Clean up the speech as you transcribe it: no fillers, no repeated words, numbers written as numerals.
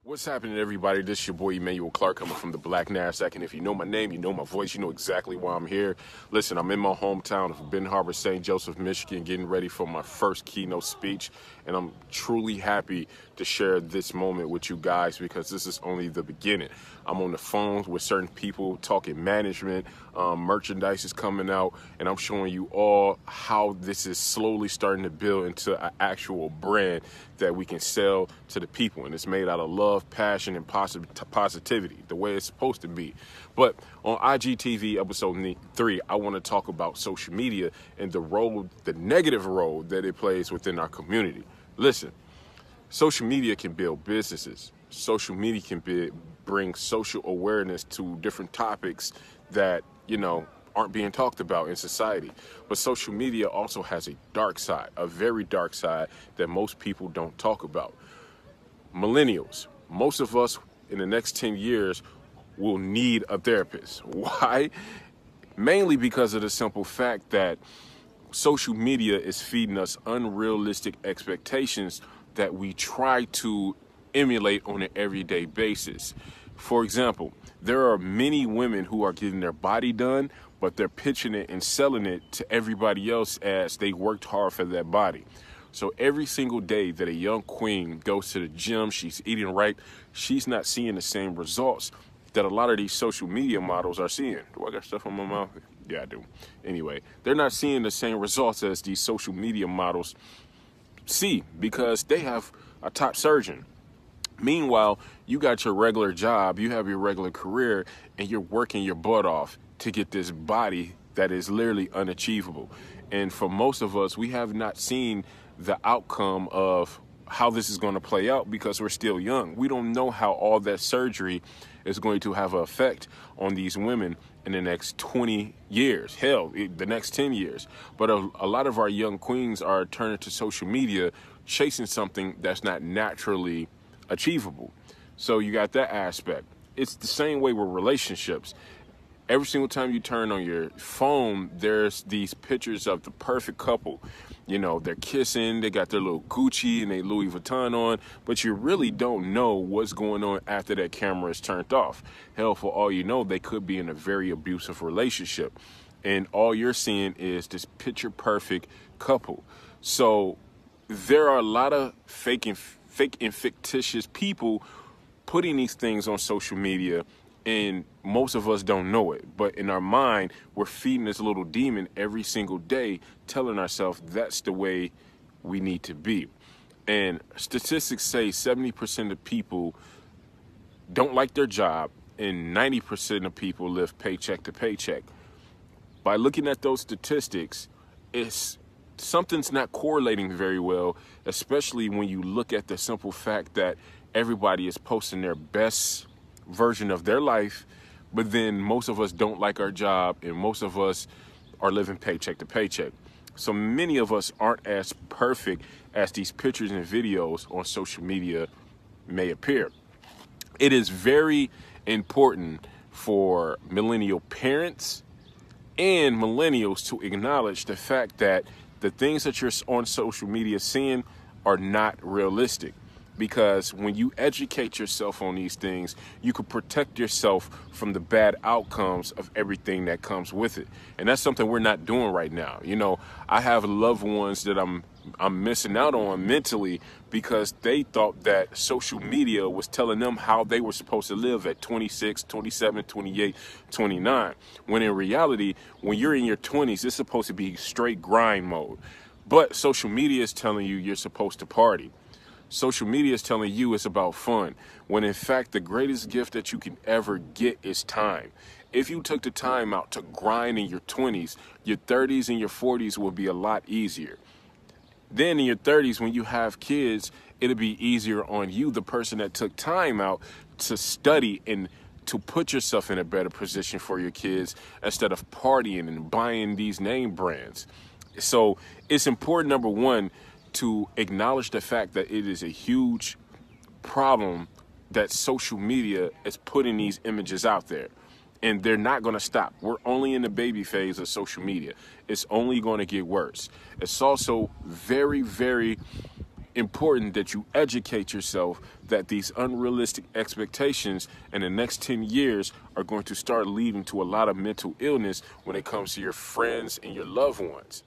What's happening, everybody? This is your boy Emmanuel Clark coming from the Black NASDAQ, and if you know my name, you know my voice, you know exactly why I'm here. Listen, I'm in my hometown of Benton Harbor, St. Joseph, Michigan, getting ready for my first keynote speech, and I'm truly happy to share this moment with you guys because this is only the beginning. I'm on the phone with certain people talking management, merchandise is coming out, and I'm showing you all how this is slowly starting to build into an actual brand that we can sell to the people, and it's made out of love, passion, and positivity, the way it's supposed to be. But on IGTV episode 3, I want to talk about social media and the role, the negative role that it plays within our community. Listen, social media can build businesses. Social media can bring social awareness to different topics that, aren't being talked about in society. But social media also has a dark side, a very dark side that most people don't talk about. Millennials, most of us in the next 10 years will need a therapist. Why? Mainly because of the simple fact that social media is feeding us unrealistic expectations that we try to emulate on an everyday basis. For example, there are many women who are getting their body done, but they're pitching it and selling it to everybody else as they worked hard for that body. So every single day that a young queen goes to the gym, she's eating right, she's not seeing the same results that a lot of these social media models are seeing. Do I got stuff on my mouth? Yeah, I do. Anyway, they're not seeing the same results as these social media models see because they have a top surgeon. Meanwhile, you got your regular job, you have your regular career, and you're working your butt off to get this body that is literally unachievable. And for most of us, we have not seen the outcome of how this is going to play out because we're still young. We don't know how all that surgery is going to have an effect on these women in the next 20 years, hell, the next 10 years. But a lot of our young queens are turning to social media, chasing something that's not naturally achievable. So you got that aspect. It's the same way with relationships. Every single time you turn on your phone, there's these pictures of the perfect couple. They're kissing, they got their little Gucci and they Louis Vuitton on, but you really don't know what's going on after that camera is turned off. Hell, for all you know, they could be in a very abusive relationship. And all you're seeing is this picture perfect couple. So there are a lot of fake and fictitious people putting these things on social media, and most of us don't know it. But in our mind, we're feeding this little demon every single day, telling ourselves that's the way we need to be. And statistics say 70% of people don't like their job, and 90% of people live paycheck to paycheck. By looking at those statistics, something's not correlating very well, especially when you look at the simple fact that everybody is posting their best version of their life, but then most of us don't like our job and most of us are living paycheck to paycheck. So many of us aren't as perfect as these pictures and videos on social media may appear. It is very important for millennial parents and millennials to acknowledge the fact that the things that you're on social media seeing are not realistic. Because when you educate yourself on these things, you can protect yourself from the bad outcomes of everything that comes with it. And that's something we're not doing right now. I have loved ones that I'm missing out on mentally because they thought that social media was telling them how they were supposed to live at 26, 27, 28, 29. When in reality, when you're in your 20s, it's supposed to be straight grind mode. But social media is telling you you're supposed to party. Social media is telling you it's about fun, when in fact the greatest gift that you can ever get is time. If you took the time out to grind in your 20s, your 30s and your 40s will be a lot easier. Then in your 30s, when you have kids, it'll be easier on you, the person that took time out to study and to put yourself in a better position for your kids instead of partying and buying these name brands. So it's important, number one, to acknowledge the fact that it is a huge problem that social media is putting these images out there. And they're not going to stop. We're only in the baby phase of social media. It's only going to get worse. It's also very, very important that you educate yourself that these unrealistic expectations in the next 10 years are going to start leading to a lot of mental illness when it comes to your friends and your loved ones.